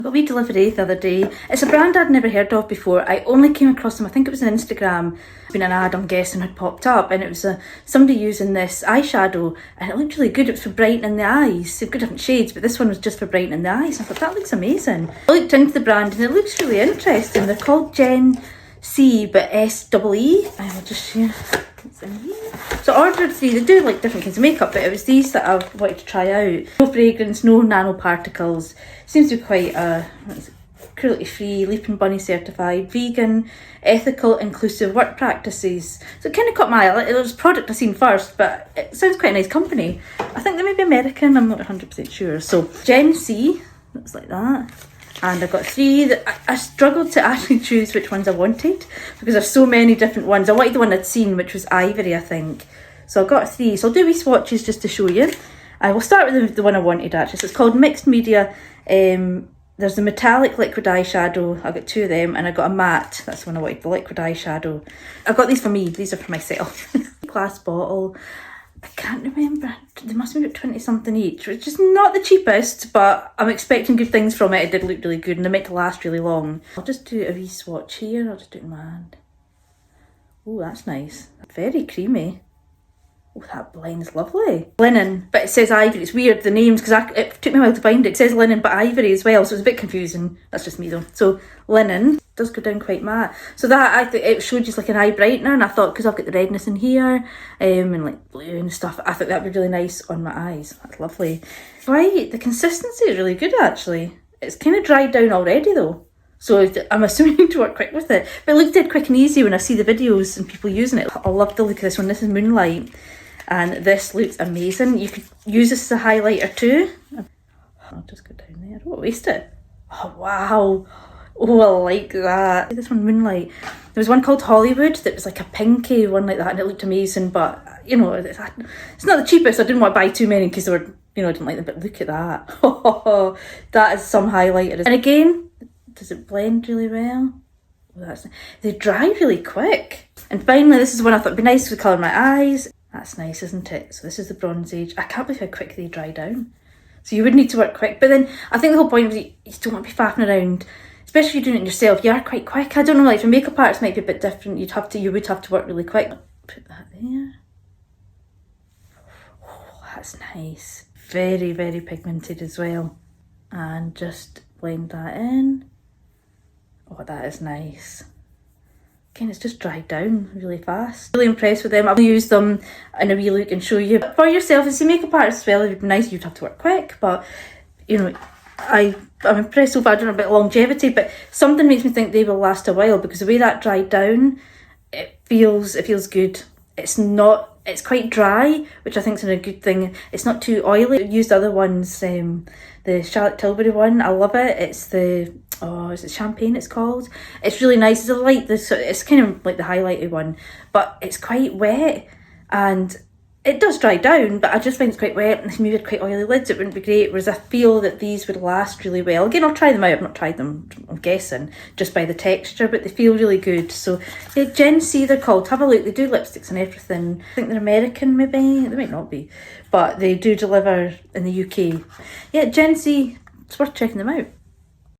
I got a wee delivery the other day. It's a brand I'd never heard of before. I only came across them, I think it was on Instagram. Been an ad, I'm guessing, had popped up, and it was somebody using this eyeshadow, and it looked really good. It was for brightening the eyes. They've got different shades, but this one was just for brightening the eyes. I thought, that looks amazing. I looked into the brand and it looks really interesting. They're called Gen C, but S-E-E. I will just share what's in here. So I ordered 3. They do like different kinds of makeup, but it was these that I wanted to try out. No fragrance, no nanoparticles. Seems to be quite cruelty free, Leaping Bunny certified, vegan, ethical, inclusive work practices. So it kind of caught my eye. It was a product I seen first, but it sounds quite a nice company. I think they may be American, I'm not 100% sure. So Gen C, looks like that. And I got 3 that I struggled to actually choose which ones I wanted because there's so many different ones. I wanted the one I'd seen, which was Ivory, I think. So I got 3. So I'll do wee swatches just to show you. I will start with the one I wanted actually. So it's called Mixed Media. There's the metallic liquid eyeshadow. I got 2 of them, and I got a matte. That's the one I wanted, the liquid eyeshadow. I got these for me. These are for myself. Glass bottle. I can't remember. They must be about 20 something each, which is not the cheapest, but I'm expecting good things from it. It did look really good and they're meant to last really long. I'll just do a wee swatch here. I'll just do it in my hand. Oh, that's nice. Very creamy. Oh, that blend's lovely. Linen, but it says Ivory. It's weird, the names, because it took me a while to find it. It says Linen, but Ivory as well, so it's a bit confusing. That's just me though. So Linen does go down quite matte. So that, I think it showed just like an eye brightener, and I thought, because I've got the redness in here, and like blue and stuff, I thought that would be really nice on my eyes. That's lovely. Right, the consistency is really good actually. It's kind of dried down already though. So I'm assuming to work quick with it. But it looked dead quick and easy when I see the videos and people using it. I love the look of this one. This is Moonlight. And this looks amazing. You could use this as a highlighter too. I'll just go down there. I don't waste it. Oh, wow. Oh, I like that. This one, Moonlight. There was one called Hollywood that was like a pinky one like that, and it looked amazing. But, you know, it's not the cheapest. I didn't want to buy too many because they were, you know, I didn't like them. But look at that. Oh, that is some highlighter. And again, does it blend really well? Oh, they dry really quick. And finally, this is one I thought would be nice to colour my eyes. That's nice, isn't it? So this is the Bronze Age. I can't believe how quick they dry down. So you would need to work quick. But then I think the whole point of it, you don't want to be faffing around, especially if you're doing it yourself. You are quite quick. I don't know, like for makeup artists might be a bit different. You would have to work really quick. Put that there. Oh, that's nice. Very, very pigmented as well. And just blend that in. Oh, that is nice. Again, it's just dried down really fast. Really impressed with them. I'll use them in a wee look and show you. But for yourself, as a makeup artist as well, it would be nice. You'd have to work quick, but you know, I'm impressed so far. I don't know about longevity, but something makes me think they will last a while because the way that dried down, it feels good. It's quite dry, which I think is a good thing. It's not too oily. I've used other ones, the Charlotte Tilbury one. I love it. It's the, is it Champagne it's called? It's really nice. It's kind of like the highlighted one, but it's quite wet and it does dry down, but I just find it's quite wet and maybe quite oily lids. It wouldn't be great, whereas I feel that these would last really well. Again, I'll try them out. I've not tried them, I'm guessing, just by the texture, but they feel really good. So yeah, Gen C they're called. Have a look. They do lipsticks and everything. I think they're American maybe. They might not be, but they do deliver in the UK. Yeah, Gen C, it's worth checking them out.